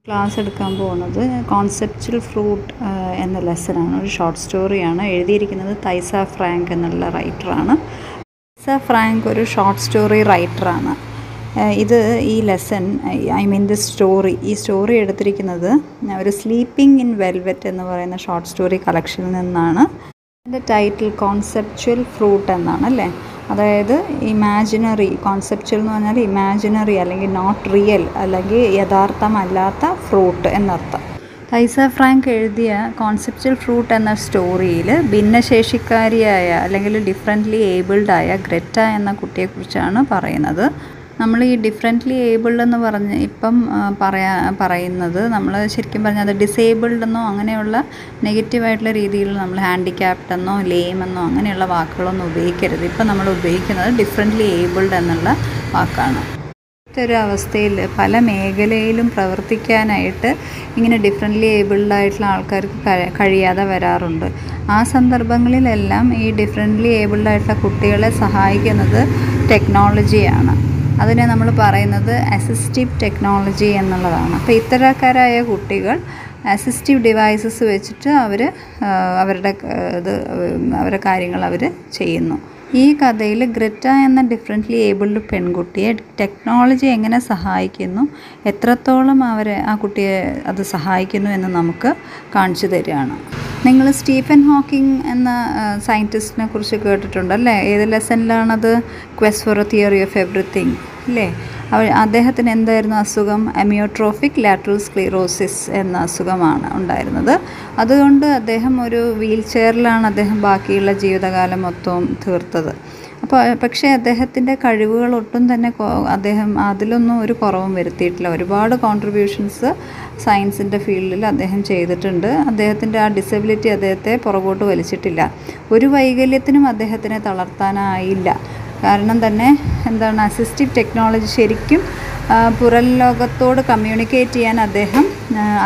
Class എടുക്കാൻ പോകുന്നത് conceptual fruit എന്ന ലെസനാണ്. ഒരു ഷോർട്ട് സ്റ്റോറിയാണ്. എഴുതിയിരിക്കുന്നത് തൈസ ഫ്രാങ്ക് എന്നുള്ള റൈറ്ററാണ്. തൈസ ഫ്രാങ്ക് ഒരു ഷോർട്ട് സ്റ്റോറി റൈറ്ററാണ്. ഈ ലെസൺ ഈ സ്റ്റോറി എടുത്തിരിക്കുന്നത് ഒരു സ്ലീപ്പിംഗ് ഇൻ വെൽവെറ്റ് എന്ന് പറയുന്ന ഷോർട്ട് സ്റ്റോറി കളക്ഷനിൽ നിന്നാണ്. അതിൻ്റെ ടൈറ്റിൽ കോൺസെപ്ച്വൽ ഫ്രൂട്ട് എന്നാണ് അല്ലേ. അതായത് ഇമാജിനറി, കോൺസെപ്ച്വൽ എന്ന് പറഞ്ഞാൽ ഇമാജിനറി അല്ലെങ്കിൽ നോട്ട് റിയൽ അല്ലെങ്കിൽ യഥാർത്ഥമല്ലാത്ത ഫ്രൂട്ട് എന്നർത്ഥം. തൈസ ഫ്രാങ്ക് എഴുതിയ കോൺസെപ്ച്വൽ ഫ്രൂട്ട് എന്ന സ്റ്റോറിയിൽ ഭിന്നശേഷിക്കാരിയായ അല്ലെങ്കിൽ ഡിഫറെൻ്റ്ലി ഏബിൾഡായ ഗ്രെറ്റ എന്ന കുട്ടിയെക്കുറിച്ചാണ് പറയുന്നത്. നമ്മൾ ഈ ഡിഫറെൻ്റ്ലി ഏബിൾഡ് എന്ന് പറഞ്ഞ് ഇപ്പം പറയുന്നത് നമ്മൾ ശരിക്കും പറഞ്ഞാൽ അത് ഡിസേബിൾഡ് എന്നോ അങ്ങനെയുള്ള നെഗറ്റീവായിട്ടുള്ള രീതിയിൽ നമ്മൾ ഹാൻഡിക്യാപ്ഡ് എന്നോ ലെയിം എന്നോ അങ്ങനെയുള്ള വാക്കുകളൊന്നും ഉപയോഗിക്കരുത്. ഇപ്പം നമ്മൾ ഉപയോഗിക്കുന്നത് ഡിഫറെൻ്റ്ലി ഏബിൾഡ് എന്നുള്ള വാക്കാണ്. ഒരു അവസ്ഥയിൽ പല മേഖലയിലും പ്രവർത്തിക്കാനായിട്ട് ഇങ്ങനെ ഡിഫറെൻ്റ്ലി ഏബിൾഡായിട്ടുള്ള ആൾക്കാർക്ക് കഴിയാതെ വരാറുണ്ട്. ആ സന്ദർഭങ്ങളിലെല്ലാം ഈ ഡിഫറെൻ്റ്ലി ഏബിൾഡായിട്ടുള്ള കുട്ടികളെ സഹായിക്കുന്നത് ടെക്നോളജിയാണ്. അതിനെ നമ്മൾ പറയുന്നത് അസിസ്റ്റീവ് ടെക്നോളജി എന്നുള്ളതാണ്. അപ്പോൾ ഇത്തരക്കാരായ കുട്ടികൾ അസിസ്റ്റീവ് ഡിവൈസസ് വെച്ചിട്ട് അവരുടെ കാര്യങ്ങൾ അവർ ചെയ്യുന്നു. ഈ കഥയിൽ ഗ്രെറ്റ എന്ന ഡിഫറെൻ്റ്ലി ഏബിൾഡ് പെൺകുട്ടിയെ ടെക്നോളജി എങ്ങനെ സഹായിക്കുന്നു, എത്രത്തോളം ആ കുട്ടിയെ അത് സഹായിക്കുന്നു എന്ന് നമുക്ക് കാണിച്ചു തരികയാണ്. നിങ്ങൾ സ്റ്റീഫൻ ഹോക്കിംഗ് എന്ന സയൻറ്റിസ്റ്റിനെ കുറിച്ച് കേട്ടിട്ടുണ്ടല്ലേ? ഏത് ലെസണിലാണത്? Quest for a theory of everything അല്ലേ? അദ്ദേഹത്തിന് എന്തായിരുന്നു അസുഖം? അമിയോട്രോഫിക് ലാറ്ററൽ സ്ക്ലീറോസിസ് എന്ന അസുഖമാണ് ഉണ്ടായിരുന്നത്. അതുകൊണ്ട് അദ്ദേഹം ഒരു വീൽ ചെയറിലാണ് അദ്ദേഹം ബാക്കിയുള്ള ജീവിതകാലം മൊത്തവും തീർത്തത്. പക്ഷേ അദ്ദേഹത്തിൻ്റെ കഴിവുകൾ ഒട്ടും തന്നെ അദ്ദേഹം അതിലൊന്നും ഒരു കുറവും വരുത്തിയിട്ടില്ല. ഒരുപാട് കോൺട്രിബ്യൂഷൻസ് സയൻസിൻ്റെ ഫീൽഡിൽ അദ്ദേഹം ചെയ്തിട്ടുണ്ട്. അദ്ദേഹത്തിൻ്റെ ആ ഡിസബിലിറ്റി അദ്ദേഹത്തെ പുറകോട്ട് വലിച്ചിട്ടില്ല. ഒരു വൈകല്യത്തിനും അദ്ദേഹത്തിനെ തളർത്താനായില്ല. കാരണം തന്നെ എന്താണ്, അസിസ്റ്റീവ് ടെക്നോളജി ശരിക്കും പുറം ലോകത്തോട് കമ്മ്യൂണിക്കേറ്റ് ചെയ്യാൻ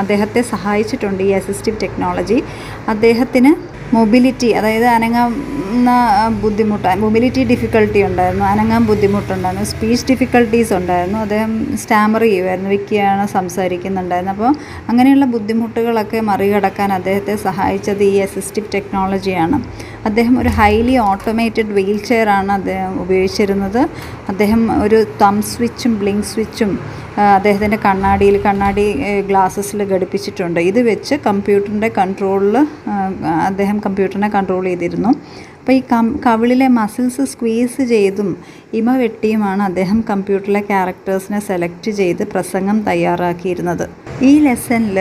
അദ്ദേഹത്തെ സഹായിച്ചിട്ടുണ്ട്. ഈ അസിസ്റ്റീവ് ടെക്നോളജി അദ്ദേഹത്തിന് മൊബിലിറ്റി, അതായത് മൊബിലിറ്റി ഡിഫിക്കൽട്ടി ഉണ്ടായിരുന്നു, അനങ്ങാൻ ബുദ്ധിമുട്ടുണ്ടായിരുന്നു, സ്പീച്ച് ഡിഫിക്കൽട്ടീസ് ഉണ്ടായിരുന്നു. അദ്ദേഹം സ്റ്റാമർ ചെയ്യുമായിരുന്നു, വിക്കിയാണ് സംസാരിക്കുന്നുണ്ടായിരുന്നു. അപ്പോൾ അങ്ങനെയുള്ള ബുദ്ധിമുട്ടുകളൊക്കെ മറികടക്കാൻ അദ്ദേഹത്തെ സഹായിച്ചത് ഈ അസിസ്റ്റീവ് ടെക്നോളജിയാണ്. അദ്ദേഹം ഒരു ഹൈലി ഓട്ടോമേറ്റഡ് വീൽ ചെയറാണ് അദ്ദേഹം ഉപയോഗിച്ചിരുന്നത്. അദ്ദേഹം ഒരു തം സ്വിച്ചും ബ്ലിങ്ക് സ്വിച്ചും അദ്ദേഹത്തിൻ്റെ കണ്ണാടി ഗ്ലാസസിൽ ഘടിപ്പിച്ചിട്ടുണ്ട്. ഇത് വെച്ച് കമ്പ്യൂട്ടറിൻ്റെ കൺട്രോളിൽ അദ്ദേഹം കമ്പ്യൂട്ടറിനെ കൺട്രോൾ ചെയ്തിരുന്നു. അപ്പോൾ ഈ കവിളിലെ മസിൽസ് സ്ക്വീസ് ചെയ്തും ഇമ വെട്ടിയുമാണ് അദ്ദേഹം കമ്പ്യൂട്ടറിലെ ക്യാരക്ടേഴ്സിനെ സെലക്ട് ചെയ്ത് പ്രസംഗം തയ്യാറാക്കിയിരുന്നത്. ഈ ലെസണിൽ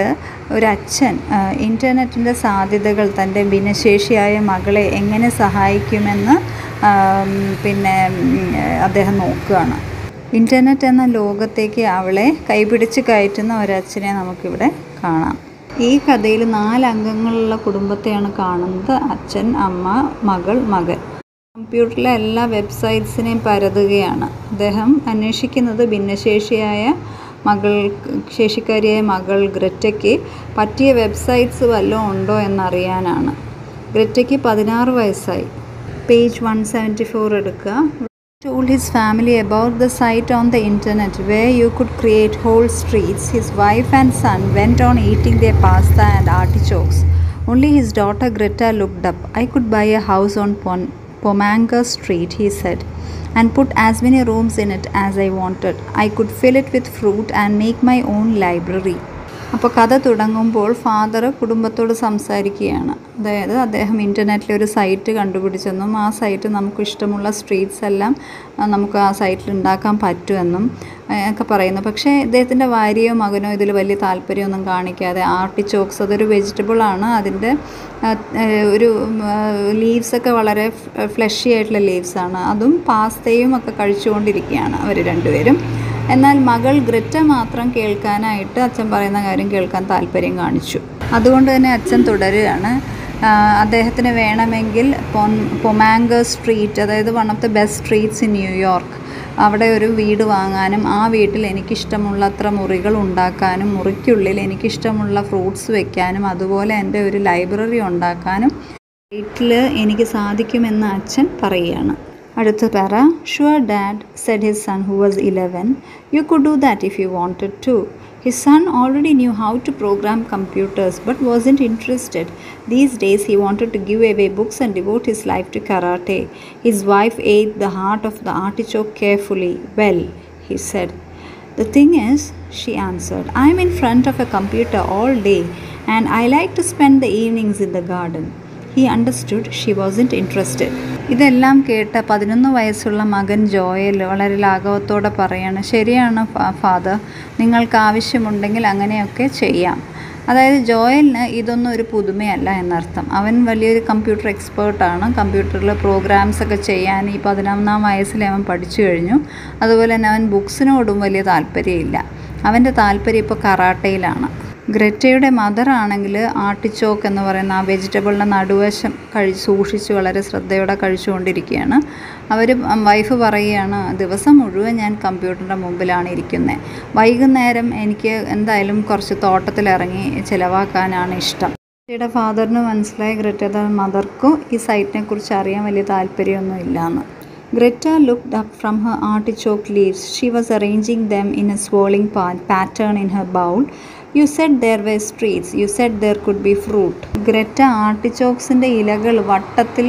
ഒരച്ഛൻ ഇൻ്റർനെറ്റിൻ്റെ സാധ്യതകൾ തൻ്റെ ഭിന്നശേഷിയായ മകളെ എങ്ങനെ സഹായിക്കുമെന്ന് അദ്ദേഹം നോക്കുകയാണ്. ഇൻ്റർനെറ്റ് എന്ന ലോകത്തേക്ക് അവളെ കൈപിടിച്ച് കയറ്റുന്ന ഒരച്ഛനെ നമുക്കിവിടെ കാണാം. ഈ കഥയിൽ 4 അംഗങ്ങളുള്ള കുടുംബത്തെയാണ് കാണുന്നത്. അച്ഛൻ, അമ്മ, മകൻ. കമ്പ്യൂട്ടറിലെ എല്ലാ വെബ്സൈറ്റ്സിനെയും പരതുകയാണ്. അദ്ദേഹം അന്വേഷിക്കുന്നത് ശേഷിക്കാരിയായ മകൾ ഗ്രെറ്റയ്ക്ക് പറ്റിയ വെബ്സൈറ്റ്സ് വല്ലതും ഉണ്ടോ എന്നറിയാനാണ്. ഗ്രെറ്റയ്ക്ക് 16 വയസ്സായി. പേജ് 174 എടുക്കുക. Told his family about the site on the internet where you could create whole streets. His wife and son went on eating their pasta and artichokes. Only his daughter Greta looked up. I could buy a house on Pomanger Street, he said, and put as many rooms in it as I wanted. I could fill it with fruit and make my own library. അപ്പോൾ കഥ തുടങ്ങുമ്പോൾ father കുടുംബത്തോട് സംസാരിക്കുകയാണ്. അതായത് അദ്ദേഹം ഇൻ്റർനെറ്റിൽ ഒരു site കണ്ടുപിടിച്ചെന്നും ആ സൈറ്റ് നമുക്ക് ഇഷ്ടമുള്ള സ്ട്രീറ്റ്സ് എല്ലാം നമുക്ക് ആ സൈറ്റിൽ ഉണ്ടാക്കാൻ പറ്റുമെന്നും ഒക്കെ പറയുന്നു. പക്ഷേ ഇദ്ദേഹത്തിൻ്റെ ഭാര്യയോ മകനോ ഇതിൽ വലിയ താല്പര്യമൊന്നും കാണിക്കാതെ ആർട്ടിച്ചോക്സ്, അതൊരു വെജിറ്റബിളാണ്, അതിൻ്റെ ഒരു ലീവ്സൊക്കെ വളരെ ഫ്ലഷി ആയിട്ടുള്ള ലീവ്സാണ്, അതും പാസ്തയും ഒക്കെ കഴിച്ചുകൊണ്ടിരിക്കുകയാണ് അവർ രണ്ടുപേരും. എന്നാൽ മകൾ ഗ്രെറ്റ മാത്രം കേൾക്കാനായിട്ട് അച്ഛൻ പറയുന്ന കാര്യം കേൾക്കാൻ താല്പര്യം കാണിച്ചു. അതുകൊണ്ട് തന്നെ അച്ഛൻ തുടരുകയാണ്. അദ്ദേഹത്തിന് വേണമെങ്കിൽ പൊമാങ്കർ സ്ട്രീറ്റ്, അതായത് one of the best streets in New York, അവിടെ ഒരു വീട് വാങ്ങാനും ആ വീട്ടിൽ എനിക്കിഷ്ടമുള്ളത്ര മുറികൾ ഉണ്ടാക്കാനും മുറിക്കുള്ളിൽ എനിക്കിഷ്ടമുള്ള ഫ്രൂട്ട്സ് വെക്കാനും അതുപോലെ എൻ്റെ ഒരു ലൈബ്രറി ഉണ്ടാക്കാനും വീട്ടിൽ എനിക്ക് സാധിക്കുമെന്ന് അച്ഛൻ പറയുകയാണ്. അടുത്ത പാര. Sure dad, said his son who was 11. You could do that if you wanted to. His son already knew how to program computers but wasn't interested. These days he wanted to give away books and devote his life to karate. His wife ate the heart of the artichoke carefully. "Well," he said. "The thing is," she answered, "I'm in front of a computer all day and I like to spend the evenings in the garden." He understood she wasn't interested. ഇതെല്ലാം കേട്ട 11 വയസ്സുള്ള മകൻ Joel വളരെ ലാഘവത്തോടെ പറയാണ്, "ശരിയാണ് father, നിങ്ങൾക്ക് ആവശ്യമുണ്ടെങ്കിൽ അങ്ങനെയൊക്കെ ചെയ്യാം." അതായത് ജോയലിന് ഇതൊന്നും ഒരു പുതുമയല്ല എന്നർത്ഥം. അവൻ വലിയൊരു കമ്പ്യൂട്ടർ എക്സ്പേർട്ടാണ്. കമ്പ്യൂട്ടറിൽ പ്രോഗ്രാംസ് ഒക്കെ ചെയ്യാൻ ഈ 11-ാം വയസ്സിൽ അവൻ പഠിച്ചു കഴിഞ്ഞു. അതുപോലെ തന്നെ അവൻ ബുക്സിനോടും വലിയ താല്പര്യമില്ല. അവൻ്റെ താല്പര്യം ഇപ്പോൾ കറാട്ടയിലാണ്. ഗ്രറ്റയുടെ മദർ ആണെങ്കിൽ ആർട്ടിച്ചോക്ക് എന്ന് പറയുന്ന ആ വെജിറ്റബിളിൻ്റെ നടുവശം സൂക്ഷിച്ച് വളരെ ശ്രദ്ധയോടെ കഴിച്ചുകൊണ്ടിരിക്കുകയാണ്. വൈഫ് പറയുകയാണ്, "ദിവസം മുഴുവൻ ഞാൻ കമ്പ്യൂട്ടറിൻ്റെ മുമ്പിലാണ് ഇരിക്കുന്നത്. വൈകുന്നേരം എനിക്ക് എന്തായാലും കുറച്ച് തോട്ടത്തിലിറങ്ങി ചിലവാക്കാനാണ് ഇഷ്ടം." ഗ്രറ്റയുടെ ഫാദറിന് മനസ്സിലായി ഗ്രറ്റയുടെ മദർക്കും ഈ സൈറ്റിനെ കുറിച്ച് അറിയാൻ വലിയ താല്പര്യമൊന്നും ഇല്ലയെന്ന്. Greta looked up from her artichoke leaves. She was arranging them in a swirling pattern in her bowl. "You said there were streets. You said there could be fruit." Greta ആർട്ടിച്ചോക്സിൻ്റെ ഇലകൾ വട്ടത്തിൽ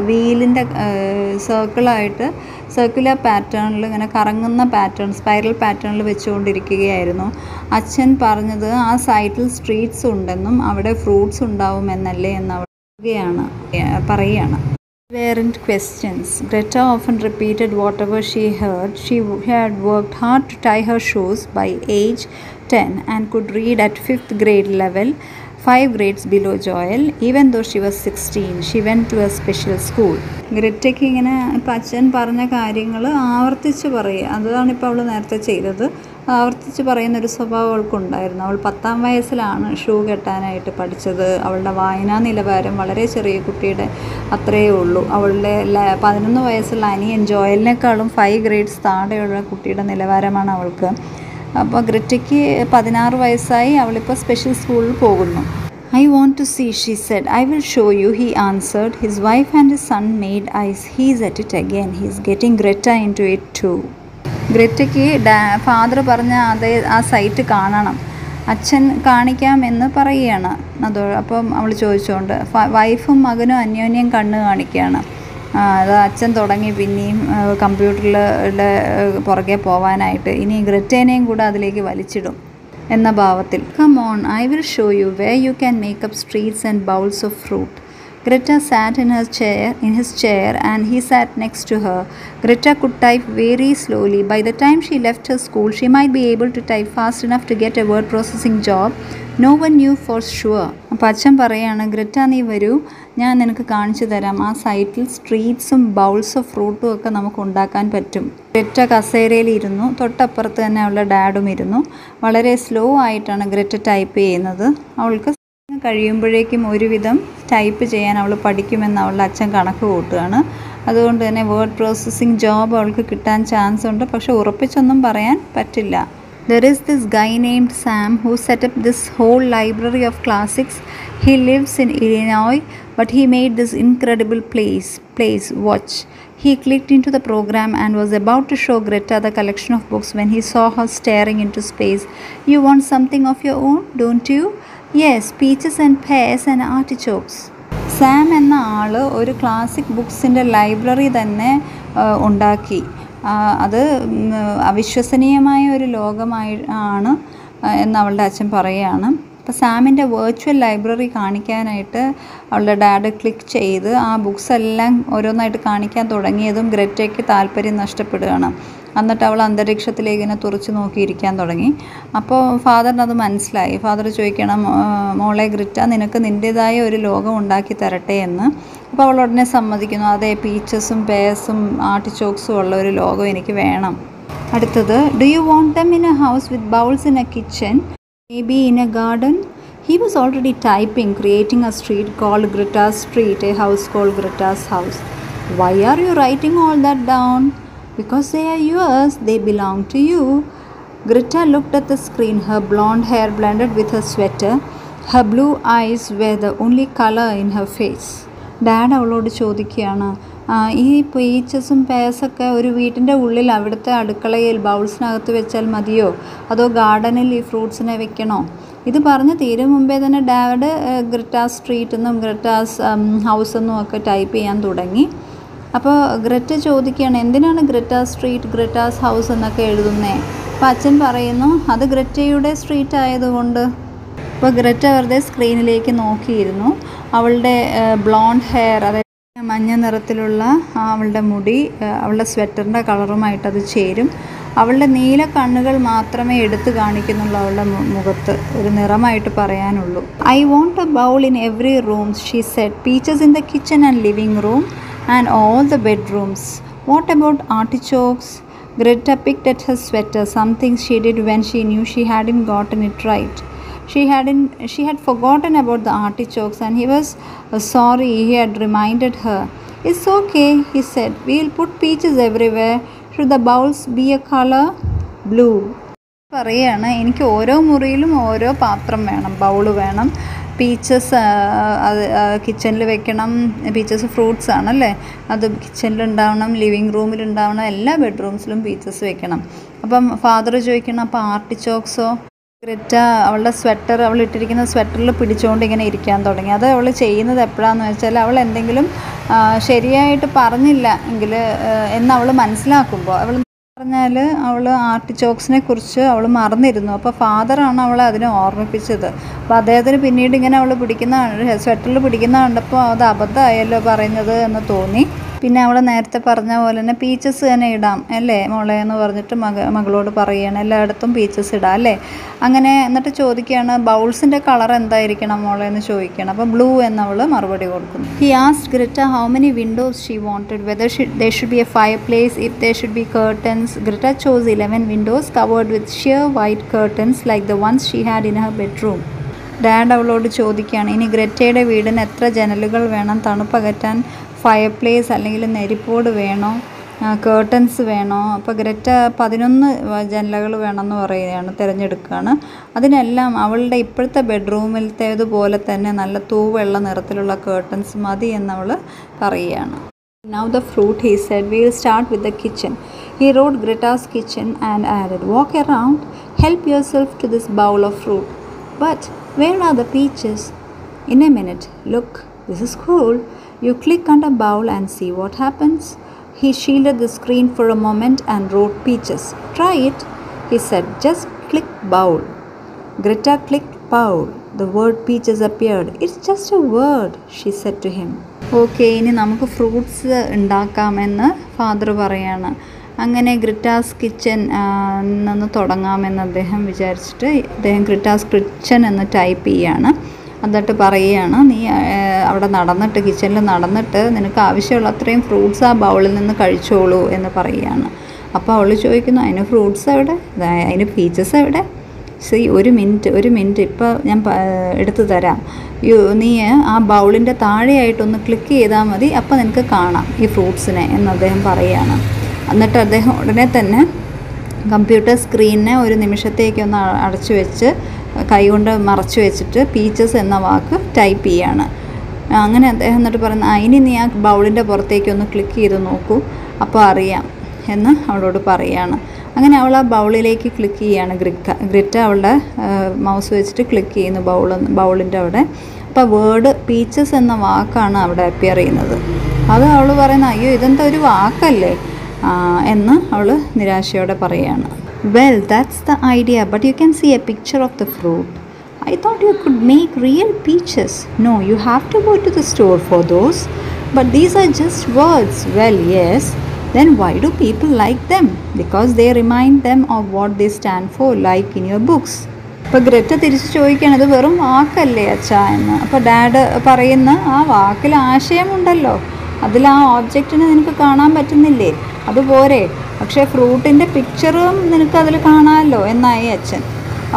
വീലിൻ്റെ സർക്കുലർ പാറ്റേണിൽ ഇങ്ങനെ കറങ്ങുന്ന spiral പാറ്റേണിൽ വെച്ചുകൊണ്ടിരിക്കുകയായിരുന്നു. അച്ഛൻ പറഞ്ഞത് ആ സൈറ്റിൽ സ്ട്രീറ്റ്സ് ഉണ്ടെന്നും അവിടെ ഫ്രൂട്ട്സ് ഉണ്ടാവുമെന്നല്ലേ എന്ന് പറയുകയാണ്. Weren't questions. Greta often repeated whatever she heard. She had worked hard to tie her shoes by age 10 and could read at 5th grade level, 5 grades below Joel. Even though she was 16, she went to a special school. ഗ്രറ്റയ്ക്ക് ഇങ്ങനെ ഇപ്പം അച്ഛൻ പറഞ്ഞ കാര്യങ്ങൾ ആവർത്തിച്ച് പറയുക, അതാണ് ഇപ്പോൾ അവൾ നേരത്തെ ചെയ്തത്. ആവർത്തിച്ച് പറയുന്നൊരു സ്വഭാവം അവൾക്കുണ്ടായിരുന്നു. അവൾ 10-ാം വയസ്സിലാണ് ഷൂ കെട്ടാനായിട്ട് പഠിച്ചത്. അവളുടെ വായനാ നിലവാരം വളരെ ചെറിയ കുട്ടിയുടെ അത്രയേ ഉള്ളൂ. അവളുടെ 11 വയസ്സുള്ള അനിയൻ ജോയലിനേക്കാളും 5 grades താഴെയുള്ള കുട്ടിയുടെ നിലവാരമാണ് അവൾക്ക്. അപ്പോൾ ഗ്രറ്റയ്ക്ക് 16 വയസ്സായി. അവളിപ്പോൾ സ്പെഷ്യൽ സ്കൂളിൽ പോകുന്നു. "I want to see," she said. "I will show you," he answered. His wife and his son made eyes. "He's at it again. He's getting Greta into it too." ഗ്രറ്റയ്ക്ക് father പറഞ്ഞ ആ site കാണണം, അച്ഛൻ കാണിക്കാമെന്ന് പറയുകയാണ്. അപ്പം അവൾ ചോദിച്ചുകൊണ്ട് വൈഫും മകനും അന്യോന്യം കണ്ണ് കാണിക്കുകയാണ്. അത് അച്ഛൻ തുടങ്ങി പിന്നെയും കമ്പ്യൂട്ടറിൻ്റെ പുറകെ പോവാനായിട്ട്. ഇനി ഗ്രറ്റേനെയും കൂടെ അതിലേക്ക് വലിച്ചിടും എന്ന ഭാവത്തിൽ. "Come on, I will show you where you can make up streets and bowls of fruit." Greta sat in his chair and he sat next to her. Greta could type very slowly. By the time she left her school, she might be able to type fast enough to get a word processing job. No one knew for sure. അപ്പം അച്ഛൻ പറയാണ്, "Greta, നീ വരൂ, ഞാൻ നിനക്ക് കാണിച്ചു തരാം. ആ സൈറ്റിൽ സ്ട്രീറ്റ്സും ബൗൾസ് ഓഫ് ഫ്രൂട്ടും ഒക്കെ നമുക്ക് ഉണ്ടാക്കാൻ പറ്റും." ഗ്രറ്റ കസേരയിലിരുന്നു. തൊട്ടപ്പുറത്ത് തന്നെ അവളുടെ ഡാഡും ഇരുന്നു. വളരെ സ്ലോ ആയിട്ടാണ് ഗ്രറ്റ ടൈപ്പ് ചെയ്യുന്നത്. അവൾക്ക് കഴിയുമ്പോഴേക്കും ഒരുവിധം ടൈപ്പ് ചെയ്യാൻ അവൾ പഠിക്കുമെന്ന് അവളുടെ അച്ഛൻ കണക്ക് കൂട്ടുകയാണ്. അതുകൊണ്ട് തന്നെ വേർഡ് പ്രോസസ്സിംഗ് ജോബ് അവൾക്ക് കിട്ടാൻ ചാൻസ് ഉണ്ട്. പക്ഷെ ഉറപ്പിച്ചൊന്നും പറയാൻ പറ്റില്ല. "There is this guy named Sam who set up this whole library of classics. He lives in Illinois, but he made this incredible place. Watch." He clicked into the program and was about to show Greta the collection of books when he saw her staring into space. "You want something of your own, don't you?" "Yes, peaches and pears and artichokes." Sam എന്ന ആൾ ഒരു classic ബുക്സിൻ്റെ library തന്നെ ഉണ്ടാക്കി. അത് അവിശ്വസനീയമായ ഒരു ലോകമാണ് എന്ന് അവളുടെ അച്ഛൻ പറയുകയാണ്. അപ്പോൾ സാമിൻ്റെ വെർച്വൽ ലൈബ്രറി കാണിക്കാനായിട്ട് അവളുടെ ഡാഡ് ക്ലിക്ക് ചെയ്ത് ആ ബുക്സ് എല്ലാം ഓരോന്നായിട്ട് കാണിക്കാൻ തുടങ്ങിയതും ഗ്രറ്റയ്ക്ക് താല്പര്യം നഷ്ടപ്പെടുകയാണ്. എന്നിട്ട് അവൾ അന്തരീക്ഷത്തിലേക്ക് ഇങ്ങനെ തുറച്ച് നോക്കിയിരിക്കാൻ തുടങ്ങി. അപ്പോൾ ഫാദറിനത് മനസ്സിലായി. ഫാദർ ചോദിക്കണം, "മോളെ ഗ്രറ്റ, നിനക്ക് നിൻ്റേതായ ഒരു ലോകം ഉണ്ടാക്കി തരട്ടെ" എന്ന്. അപ്പോൾ അവൾ ഉടനെ സമ്മതിക്കുന്നു. "അതെ, പീച്ചസും പേഴ്സും ആർട്ടിച്ചോക്സും ഉള്ള ഒരു ലോകം എനിക്ക് വേണം." അടുത്തത്, "Do you want them in a house with bowls in a kitchen? Maybe in a garden?" He was already typing, creating a street called Greta's Street, a house called Greta's house. "Why are you writing all that down?" "Because they are yours. They belong to you." Greta looked at the screen, her blonde hair blended with her sweater. Her blue eyes were the only color in her face. Dad അവളോട് ചോദിക്കുകയാണ്, ഈ പീച്ചസും പേഴ്സൊക്കെ ഒരു വീട്ടിൻ്റെ ഉള്ളിൽ അവിടുത്തെ അടുക്കളയിൽ ബൗൾസിനകത്ത് വെച്ചാൽ മതിയോ, അതോ ഗാർഡനിൽ ഈ ഫ്രൂട്ട്സിനെ വെക്കണോ? ഇത് പറഞ്ഞ് തീരും മുമ്പേ തന്നെ ഡാഡ് ഗ്രെറ്റാസ് സ്ട്രീറ്റ് എന്നും ഗ്രെറ്റാസ് ഹൗസ് എന്നും ഒക്കെ ടൈപ്പ് ചെയ്യാൻ തുടങ്ങി. അപ്പോൾ ഗ്രെറ്റ ചോദിക്കുകയാണ്, എന്തിനാണ് ഗ്രെറ്റാസ് സ്ട്രീറ്റ്, ഗ്രെറ്റാസ് ഹൗസ് എന്നൊക്കെ എഴുതുന്നേ? അപ്പോൾ അച്ഛൻ പറയുന്നു, അത് ഗ്രെറ്റയുടെ സ്ട്രീറ്റ് ആയതുകൊണ്ട്. അപ്പോൾ ഗ്രെറ്റ വെറുതെ സ്ക്രീനിലേക്ക് നോക്കിയിരുന്നു. അവളുടെ ബ്ലോണ്ട് ഹെയർ, അതായത് മഞ്ഞ നിറത്തിലുള്ള അവളുടെ മുടി അവളുടെ സ്വെറ്ററിൻ്റെ കളറുമായിട്ടത് ചേരും. അവളുടെ നീല കണ്ണുകൾ മാത്രമേ എടുത്തു കാണിക്കുന്നുള്ളൂ അവളുടെ മുഖത്ത്, ഒരു നിറമായിട്ട് പറയാനുള്ളൂ. I won't A bowl in every room she said, peaches in the kitchen and living room and all the bedrooms. What about artichokes? Greta picked at her sweater, something she did when she knew she hadn't gotten it right. She had forgotten about the artichokes, and he was sorry he had reminded her. It's okay, he said. We'll put peaches everywhere. Should the bowls be a color? Blue. പറയാണ്, എനിക്ക് ഓരോ മുറിയിലും ഓരോ പാത്രം വേണം, bowl വേണം. Peaches അത് കിച്ചണിൽ വെക്കണം. പീച്ചസ് ഫ്രൂട്ട്സ് ആണല്ലേ, അത് കിച്ചണിലുണ്ടാവണം, ലിവിങ് റൂമിലുണ്ടാവണം, എല്ലാ ബെഡ്റൂംസിലും പീച്ചസ് വെക്കണം. അപ്പം ഫാദർ ചോദിക്കണം, അപ്പോൾ ആർട്ടിച്ചോക്സോ? ഗ്രെറ്റ അവളുടെ സ്വെറ്റർ, അവൾ ഇട്ടിരിക്കുന്ന സ്വെറ്ററിൽ പിടിച്ചുകൊണ്ട് ഇങ്ങനെ ഇരിക്കാൻ തുടങ്ങി. അത് അവൾ ചെയ്യുന്നത് എപ്പോഴാണെന്ന് വെച്ചാൽ, അവൾ എന്തെങ്കിലും ശരിയായിട്ട് പറഞ്ഞില്ല എങ്കിൽ എന്നവൾ മനസ്സിലാക്കുമ്പോൾ, അവൾ പറഞ്ഞാൽ അവൾ ആർട്ടിച്ചോക്സിനെ കുറിച്ച് അവൾ മറന്നിരുന്നു. അപ്പോൾ ഫാദറാണ് അവളെ അതിനെ ഓർമ്മിപ്പിച്ചത്. അപ്പോൾ അദ്ദേഹത്തിന് പിന്നീട് ഇങ്ങനെ അവൾ സ്വെറ്ററിൽ പിടിക്കുന്ന കണ്ടപ്പോൾ അത് അബദ്ധമായല്ലോ പറയുന്നത് എന്ന് തോന്നി. പിന്നെ അവൾ നേരത്തെ പറഞ്ഞ പോലെ തന്നെ പീച്ചസ് തന്നെ ഇടാം അല്ലേ മോളെ എന്ന് പറഞ്ഞിട്ട് മകളോട് പറയുകയാണ്, എല്ലായിടത്തും പീച്ചസ് ഇടാം അല്ലേ. അങ്ങനെ എന്നിട്ട് ചോദിക്കുകയാണ്, ബൗൾസിൻ്റെ കളർ എന്തായിരിക്കണം മോളെ എന്ന് ചോദിക്കുകയാണ്. അപ്പോൾ ബ്ലൂ എന്നവൾ മറുപടി കൊടുക്കുന്നു. He asked Greta how many Windows she wanted, whether there should be a fireplace, if there should be curtains. Greta chose 11 windows covered with sheer white curtains like the ones she had in her bedroom. Dad അവളോട് ചോദിക്കുകയാണ്, ഇനി ഗ്രറ്റയുടെ വീടിന് എത്ര ജനലുകൾ വേണം, തണുപ്പകറ്റാൻ fire place അല്ലെങ്കിൽ നെരിപ്പോട് വേണോ, curtains വേണോ? അപ്പോൾ ഗ്രറ്റ 11 ജനലുകൾ വേണമെന്ന് പറയുകയാണ്, തിരഞ്ഞെടുക്കുകയാണ്. അതിനെല്ലാം അവളുടെ ഇപ്പോഴത്തെ ബെഡ്റൂമിലത്തേതുപോലെ തന്നെ നല്ല തൂവെള്ള നിറത്തിലുള്ള കേർട്ടൻസ് മതി എന്നവൾ പറയുകയാണ്. Now the fruit, he said. We'll start with the kitchen. He wrote Greta's kitchen and added, walk around, help yourself to this bowl of fruit. But where are the peaches? In a minute. Look, this is cool. You click on the bowl and see what happens. He shielded the screen for a moment and wrote peaches. Try it, he said. Just click bowl. Greta clicked bowl. The word peaches appeared. It's just a word, she said to him. Okay, ഇനി നമുക്ക് fruits ഉണ്ടാക്കാമെന്ന് father പറയാണ്. അങ്ങനെ ഗ്രിറ്റാസ് kitchen നിന്ന് തുടങ്ങാമെന്ന് അദ്ദേഹം വിചാരിച്ചിട്ട് അദ്ദേഹം ഗ്രിറ്റാസ് kitchen എന്ന് ടൈപ്പ് ചെയ്യാണ്. എന്നിട്ട് പറയുകയാണ്, നീ അവിടെ നടന്നിട്ട് കിച്ചണിൽ നടന്നിട്ട് നിനക്ക് ആവശ്യമുള്ള അത്രയും ഫ്രൂട്ട്സ് ആ ബൗളിൽ നിന്ന് കഴിച്ചോളൂ എന്ന് പറയുകയാണ്. അപ്പോൾ അവൾ ചോദിക്കുന്നു, അതിന് ഫ്രൂട്ട്സ് എവിടെ, അതിന് പീച്ചസ് എവിടെ? ഒരു മിനിറ്റ് ഇപ്പോൾ ഞാൻ എടുത്തു തരാം. നീ ആ ബൗളിൻ്റെ താഴെയായിട്ടൊന്ന് ക്ലിക്ക് ചെയ്താൽ മതി, അപ്പോൾ നിനക്ക് കാണാം ഈ ഫ്രൂട്ട്സിനെ എന്ന് അദ്ദേഹം പറയുകയാണ്. എന്നിട്ട് അദ്ദേഹം ഉടനെ തന്നെ കമ്പ്യൂട്ടർ സ്ക്രീനിനെ ഒരു നിമിഷത്തേക്കൊന്ന് അടച്ചു വെച്ച് കൈകൊണ്ട് മറച്ചു വെച്ചിട്ട് പീച്ചസ് എന്ന വാക്ക് ടൈപ്പ് ചെയ്യാണ്. അങ്ങനെ അദ്ദേഹം എന്നിട്ട് പറയുന്നു, ഇനി നീ ആ ബൗളിൻ്റെ പുറത്തേക്കൊന്ന് ക്ലിക്ക് ചെയ്ത് നോക്കൂ, അപ്പോൾ അറിയാം എന്ന് അവളോട് പറയുകയാണ്. അങ്ങനെ അവൾ ആ ബൗളിലേക്ക് ക്ലിക്ക് ചെയ്യുകയാണ്. ഗ്രിറ്റ അവളുടെ മൗസ് വെച്ചിട്ട് ക്ലിക്ക് ചെയ്യുന്നു ബൗളിൻ്റെ അവിടെ. അപ്പോൾ വേർഡ് പീച്ചസ് എന്ന വാക്കാണ് അവിടെ അപ്പിയർ ചെയ്യുന്നത്. അത് അവൾ പറയുന്ന, അയ്യോ ഇതെന്താ ഒരു വാക്കല്ലേ എന്ന് അവൾ നിരാശയോടെ പറയുകയാണ്. Well, that's the idea, but you can see a picture of the fruit. I thought you could make real peaches. No, you have to go to the store for those. But these are just words. Well, yes. Then why do people like them? Because they remind them of what they stand for, like in your books. അപ്പോൾ Greta തിരിച്ച് ചോദിക്കുകയാണ്, ഇത് വെറും വാക്കല്ലേ അച്ഛാ എന്ന്. അപ്പോൾ dad പറയുന്ന, ആ വാക്കിൽ ആശയമുണ്ടല്ലോ, അതിൽ ആ ഓബ്ജക്റ്റിനെ നിനക്ക് കാണാൻ പറ്റുന്നില്ലേ, അതുപോരെ. പക്ഷേ ഫ്രൂട്ടിൻ്റെ പിക്ചറും നിനക്കതിൽ കാണാമല്ലോ എന്നായി അച്ഛൻ.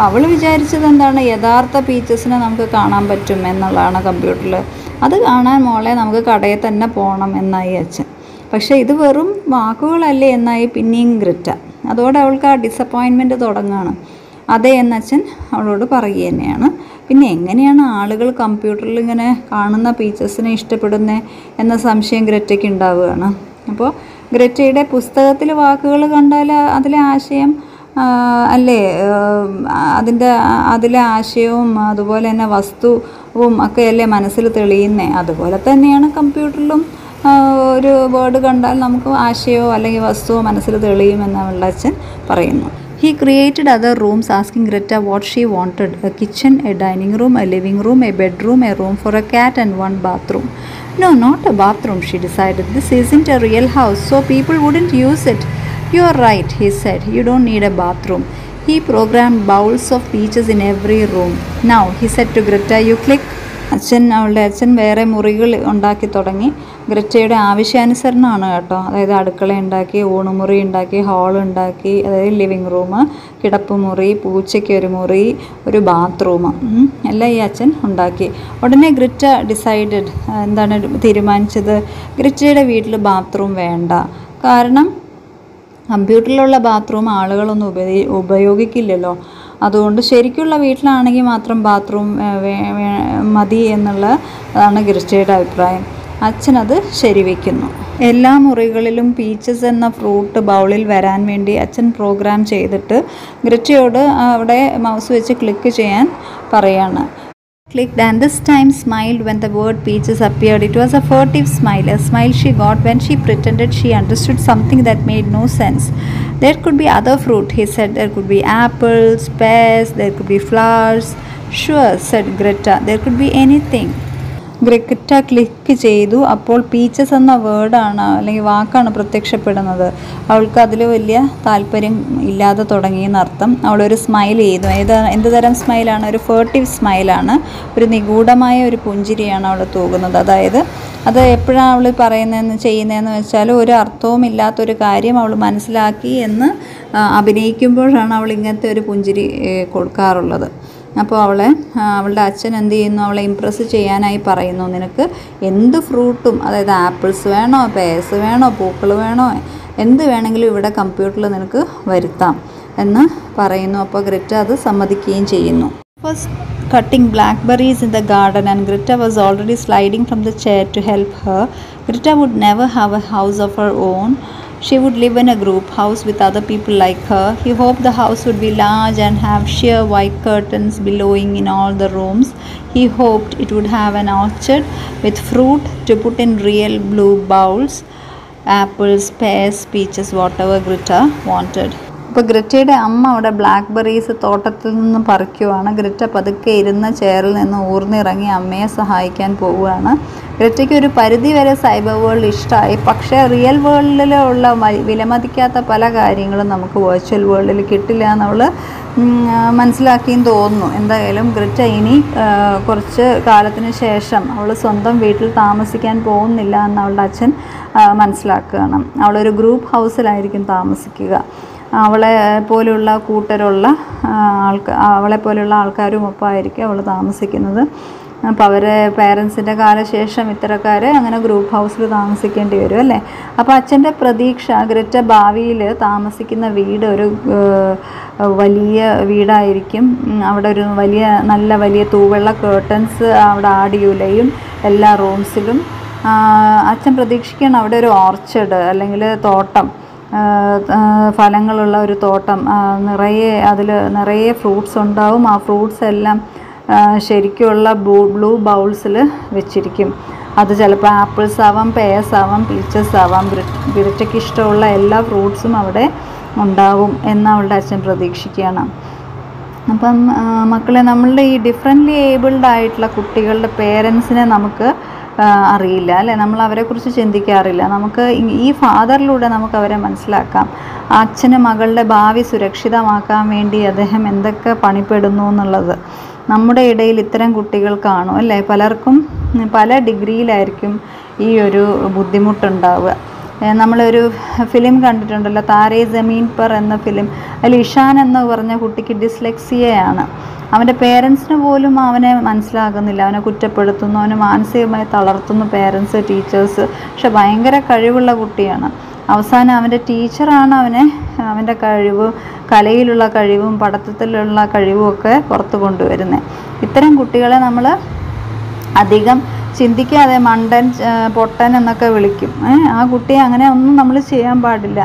അവൾ വിചാരിച്ചത് എന്താണ്, യഥാർത്ഥ പീച്ചസിനെ നമുക്ക് കാണാൻ പറ്റും എന്നുള്ളതാണ് കമ്പ്യൂട്ടറിൽ. അത് കാണാൻ മോളെ നമുക്ക് കടയിൽ തന്നെ പോകണം എന്നായി അച്ഛൻ. പക്ഷേ ഇത് വെറും വാക്കുകളല്ലേ എന്നായി പിന്നെയും ഗ്രിറ്റ. അതോടെ അവൾക്ക് ആ ഡിസപ്പോയിൻമെൻറ്റ് തുടങ്ങുകയാണ്. അതെ എന്നച്ഛൻ അവളോട് പറയുക തന്നെയാണ്. പിന്നെ എങ്ങനെയാണ് ആളുകൾ കമ്പ്യൂട്ടറിൽ ഇങ്ങനെ കാണുന്ന ഫീച്ചേഴ്സിനെ ഇഷ്ടപ്പെടുന്നത് എന്ന സംശയം ഗ്രറ്റയ്ക്ക് ഉണ്ടാവുകയാണ്. അപ്പോൾ ഗ്രറ്റയുടെ പുസ്തകത്തിൽ വാക്കുകൾ കണ്ടാൽ അതിലെ ആശയം അല്ലേ, അതിലെ ആശയവും അതുപോലെ തന്നെ വസ്തുവും ഒക്കെ അല്ലേ മനസ്സിൽ തെളിയുന്നത്. അതുപോലെ തന്നെയാണ് കമ്പ്യൂട്ടറിലും ഒരു വേർഡ് കണ്ടാൽ നമുക്ക് ആശയമോ അല്ലെങ്കിൽ വസ്തുവോ മനസ്സിൽ തെളിയുമെന്ന് അവളുടെ അച്ഛൻ പറയുന്നു. He created other rooms asking Greta what she wanted: a kitchen, a dining room, a living room, a bedroom, a room for a cat and one bathroom. No, not a bathroom, she decided. This isn't a real house, so people wouldn't use it. You're right, he said. You don't need a bathroom. He programmed bowls of peaches in every room. Now, he said to Greta, you click. അവളുടെ അച്ഛൻ വേറെ മുറികൾ ഉണ്ടാക്കി തുടങ്ങി. ഗ്രറ്റയുടെ ആവശ്യാനുസരണമാണ് കേട്ടോ. അതായത് അടുക്കള ഉണ്ടാക്കി, ഊണുമുറി ഉണ്ടാക്കി, ഹാൾ ഉണ്ടാക്കി, അതായത് ലിവിങ് റൂം, കിടപ്പുമുറി, പൂച്ചയ്ക്ക് ഒരു മുറി, ഒരു ബാത്റൂം എല്ലാം ഈ അച്ഛൻ ഉണ്ടാക്കി. ഉടനെ ഗ്രറ്റ ഡിസൈഡഡ്, എന്താണ് തീരുമാനിച്ചത്? ഗ്രറ്റയുടെ വീട്ടിൽ ബാത്റൂം വേണ്ട. കാരണം കമ്പ്യൂട്ടറിലുള്ള ബാത്റൂം ആളുകളൊന്നും ഉപയോഗിക്കില്ലല്ലോ. അതുകൊണ്ട് ശരിക്കുള്ള വീട്ടിലാണെങ്കിൽ മാത്രം ബാത്റൂം മതി എന്നുള്ളതാണ് ഗ്രറ്റയുടെ അഭിപ്രായം. അച്ഛനത് ശരിവെക്കുന്നു. എല്ലാ മുറികളിലും പീച്ചസ് എന്ന ഫ്രൂട്ട് ബൗളിൽ വരാൻ വേണ്ടി അച്ഛൻ പ്രോഗ്രാം ചെയ്തിട്ട് ഗ്രറ്റയോട് അവിടെ മൗസ് വെച്ച് ക്ലിക്ക് ചെയ്യാൻ പറയാണ്. Clicked and this time smiled when the word peaches appeared. It was a furtive smile, a smile she got when she pretended she understood something that made no sense. There could be other fruit, he said. There could be apples, pears, there could be flowers. Sure, said Greta. There could be anything. Greta click ചെയ്തു. അപ്പോൾ peaches എന്ന വേർഡാണ് അല്ലെങ്കിൽ വാക്കാണ് പ്രത്യക്ഷപ്പെടുന്നത്. അവൾക്ക് അതിൽ വലിയ താല്പര്യം ഇല്ലാതെ തുടങ്ങിയെന്നർത്ഥം. അവളൊരു സ്മൈൽ ചെയ്തു. എന്ത് തരം സ്മൈലാണ്? ഒരു ഫേർട്ടീവ് സ്മൈലാണ്. ഒരു നിഗൂഢമായ ഒരു പുഞ്ചിരിയാണ് അവൾ തൂകുന്നത്. അതായത് അത് എപ്പോഴാണ് അവൾ ചെയ്യുന്നതെന്ന് വെച്ചാൽ ഒരു അർത്ഥവും ഇല്ലാത്തൊരു കാര്യം അവൾ മനസ്സിലാക്കി എന്ന് അഭിനയിക്കുമ്പോഴാണ് അവൾ ഇങ്ങനത്തെ ഒരു പുഞ്ചിരി കൊടുക്കാറുള്ളത്. അപ്പോൾ അവളുടെ അച്ഛൻ എന്ത് ചെയ്യുന്നു? അവളെ ഇമ്പ്രസ് ചെയ്യാനായി പറയുന്നു, നിനക്ക് എന്ത് ഫ്രൂട്ടും, അതായത് ആപ്പിൾസ് വേണോ, പേഴ്സ് വേണോ, പൂക്കൾ വേണോ, എന്ത് വേണമെങ്കിലും ഇവിടെ കമ്പ്യൂട്ടറിൽ നിനക്ക് വരുത്താം എന്ന് പറയുന്നു. അപ്പോൾ ഗ്രറ്റ അത് സമ്മതിക്കുകയും ചെയ്യുന്നു. First cutting blackberries in the garden and Greta was already sliding from the chair to help her. Greta would never have a house of her own. She would live in a group house with other people like her. He hoped the house would be large and have sheer white curtains billowing in all the rooms. He hoped it would have an orchard with fruit to put in real blue bowls, apples, pears, peaches, whatever Greta wanted. ഇപ്പോൾ ഗ്രറ്റയുടെ അമ്മ അവിടെ blackberries തോട്ടത്തിൽ നിന്ന് പറിക്കുവാണ്. Greta പതുക്കെ ഇരുന്ന ചെയറിൽ നിന്ന് ഊർന്നിറങ്ങി അമ്മയെ സഹായിക്കാൻ പോവുകയാണ്. ഗ്രറ്റയ്ക്ക് ഒരു പരിധി വരെ സൈബർ വേൾഡ് ഇഷ്ടമായി. പക്ഷേ റിയൽ വേൾഡിലുള്ള വിലമതിക്കാത്ത പല കാര്യങ്ങളും നമുക്ക് വെർച്വൽ വേൾഡിൽ കിട്ടില്ല എന്നവൾ മനസ്സിലാക്കിയെന്ന് തോന്നുന്നു. എന്തായാലും ഗ്രറ്റ ഇനി കുറച്ച് കാലത്തിന് ശേഷം അവൾ സ്വന്തം വീട്ടിൽ താമസിക്കാൻ പോകുന്നില്ല എന്ന് അവളുടെ അച്ഛൻ മനസ്സിലാക്കുകയാണ്. അവളൊരു ഗ്രൂപ്പ് ഹൗസിലായിരിക്കും താമസിക്കുക. അവളെ പോലുള്ള ആൾക്കാരും ഒപ്പമായിരിക്കും അവൾ താമസിക്കുന്നത്. അപ്പോൾ അവരെ പേരൻസിൻ്റെ കാലശേഷം ഇത്തരക്കാർ അങ്ങനെ ഗ്രൂപ്പ് ഹൗസിൽ താമസിക്കേണ്ടി വരും അല്ലേ. അപ്പോൾ അച്ഛൻ്റെ പ്രതീക്ഷ ഗ്രറ്റ ഭാവിയിൽ താമസിക്കുന്ന വീട് ഒരു വലിയ വീടായിരിക്കും. അവിടെ ഒരു നല്ല വലിയ തൂവെള്ള കേർട്ടൻസ് അവിടെ ആടിയുലയും എല്ലാ റൂംസിലും. അച്ഛൻ പ്രതീക്ഷിക്കുകയാണ് അവിടെ ഒരു ഓർച്ചഡ് അല്ലെങ്കിൽ തോട്ടം, ഫലങ്ങളുള്ള ഒരു തോട്ടം, അതിൽ നിറയെ ഫ്രൂട്ട്സ് ഉണ്ടാവും. ആ ഫ്രൂട്ട്സ് എല്ലാം ശരിക്കുള്ള ബ്ലൂ ബൗൾസിൽ വെച്ചിരിക്കും. അത് ചിലപ്പോൾ ആപ്പിൾസ് ആവാം, പേഴ്സ് ആവാം, പീച്ചസ് ആവാം. ഗ്രറ്റയ്ക്ക് ഇഷ്ടമുള്ള എല്ലാ ഫ്രൂട്ട്സും അവിടെ ഉണ്ടാവും എന്ന് അവളുടെ അച്ഛൻ പ്രതീക്ഷിക്കുകയാണ്. അപ്പം മക്കളെ, നമ്മളുടെ ഈ ഡിഫറെൻ്റ്ലി ഏബിൾഡ് ആയിട്ടുള്ള കുട്ടികളുടെ പേരൻസിനെ നമുക്ക് അറിയില്ല അല്ലേ, നമ്മൾ അവരെക്കുറിച്ച് ചിന്തിക്കാറില്ല. നമുക്ക് ഈ ഫാദറിലൂടെ നമുക്ക് അവരെ മനസ്സിലാക്കാം. അച്ഛന് മകളുടെ ഭാവി സുരക്ഷിതമാക്കാൻ വേണ്ടി അദ്ദേഹം എന്തൊക്കെ പണിപ്പെടുന്നു എന്നുള്ളത്. നമ്മുടെ ഇടയിൽ ഇത്തരം കുട്ടികൾ കാണും അല്ലേ. പലർക്കും പല ഡിഗ്രിയിലായിരിക്കും ഈ ഒരു ബുദ്ധിമുട്ടുണ്ടാവുക. നമ്മളൊരു ഫിലിം കണ്ടിട്ടുണ്ടല്ലോ, താരേ ജമീൻ പർ എന്ന ഫിലിം. അതിൽ ഇഷാൻ എന്ന് പറഞ്ഞ കുട്ടിക്ക് ഡിസ്ലെക്സിയയാണ്. അവൻ്റെ പേരൻസിന് പോലും അവനെ മനസ്സിലാകുന്നില്ല, അവനെ കുറ്റപ്പെടുത്തുന്നു, അവനെ മാനസികമായി തളർത്തുന്നു പേരൻസ്, ടീച്ചേഴ്സ്. പക്ഷെ ഭയങ്കര കഴിവുള്ള കുട്ടിയാണ്. അവസാനം അവൻ്റെ ടീച്ചറാണ് അവൻ്റെ കഴിവ്, കലയിലുള്ള കഴിവും പഠിത്തത്തിലുള്ള കഴിവും ഒക്കെ പുറത്ത് കൊണ്ടുവരുന്നത്. ഇത്തരം കുട്ടികളെ നമ്മൾ അധികം ചിന്തിക്കാതെ മണ്ടൻ, പൊട്ടൻ എന്നൊക്കെ വിളിക്കും. ആ കുട്ടിയെ അങ്ങനെ ഒന്നും നമ്മൾ ചെയ്യാൻ പാടില്ല,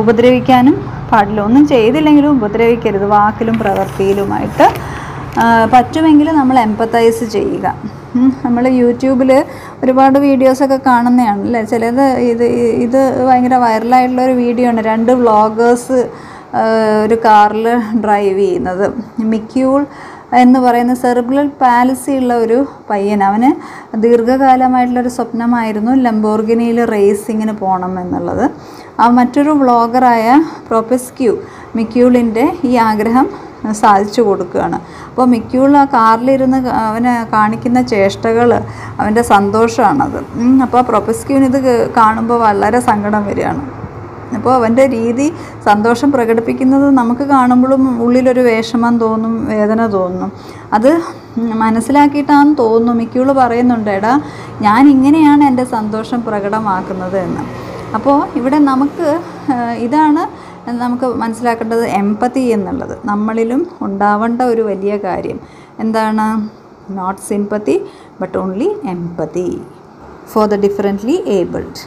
ഉപദ്രവിക്കാനും പാടില്ല. ഒന്നും ചെയ്തില്ലെങ്കിലും ഉപദ്രവിക്കരുത്, വാക്കിലും പ്രവൃത്തിയിലുമായിട്ട്. പറ്റുമെങ്കിൽ നമ്മൾ എംപത്തൈസ് ചെയ്യുക. നമ്മൾ യൂട്യൂബിൽ ഒരുപാട് വീഡിയോസൊക്കെ കാണുന്നതാണ് അല്ലേ. ചിലത് ഇത് ഭയങ്കര വൈറലായിട്ടുള്ളൊരു വീഡിയോ ആണ്. 2 വ്ളോഗേഴ്സ് ഒരു കാറിൽ ഡ്രൈവ് ചെയ്യുന്നത്. മിക്യൂൾ എന്ന് പറയുന്ന സെറിബ്രൽ പാലിസി ഉള്ള ഒരു പയ്യൻ. അവന് ദീർഘകാലമായിട്ടുള്ളൊരു സ്വപ്നമായിരുന്നു ലംബോർഗിനിയിൽ റേസിങ്ങിന് പോകണം എന്നുള്ളത്. മറ്റൊരു വ്ളോഗറായ പ്രൊപെസ്ക്യൂ മിക്യൂളിൻ്റെ ഈ ആഗ്രഹം സാധിച്ചു കൊടുക്കുകയാണ്. അപ്പോൾ മിക്യൂൾ ആ കാറിലിരുന്ന് അവന് കാണിക്കുന്ന ചേഷ്ടകൾ, അവൻ്റെ സന്തോഷമാണത്. അപ്പോൾ പ്രൊപെസ്ക്യൂവിന് ഇത് കാണുമ്പോൾ വളരെ സങ്കടം വരികയാണ്. അപ്പോൾ അവൻ്റെ രീതി, സന്തോഷം പ്രകടിപ്പിക്കുന്നത് നമുക്ക് കാണുമ്പോഴും ഉള്ളിലൊരു വിഷമം തോന്നും, വേദന തോന്നും. അത് മനസ്സിലാക്കിയിട്ടാണെന്ന് തോന്നുന്നു മിക്യൂൾ പറയുന്നുണ്ട്, എടാ ഞാൻ ഇങ്ങനെയാണ് എൻ്റെ സന്തോഷം പ്രകടമാക്കുന്നത് എന്ന്. അപ്പോൾ ഇവിടെ ഇതാണ് നമുക്ക് മനസ്സിലാക്കേണ്ടത്, എംപതി എന്നുള്ളത് നമ്മളിലും ഉണ്ടാവേണ്ട ഒരു വലിയ കാര്യം. എന്താണ്? Not sympathy but only empathy for the differently abled.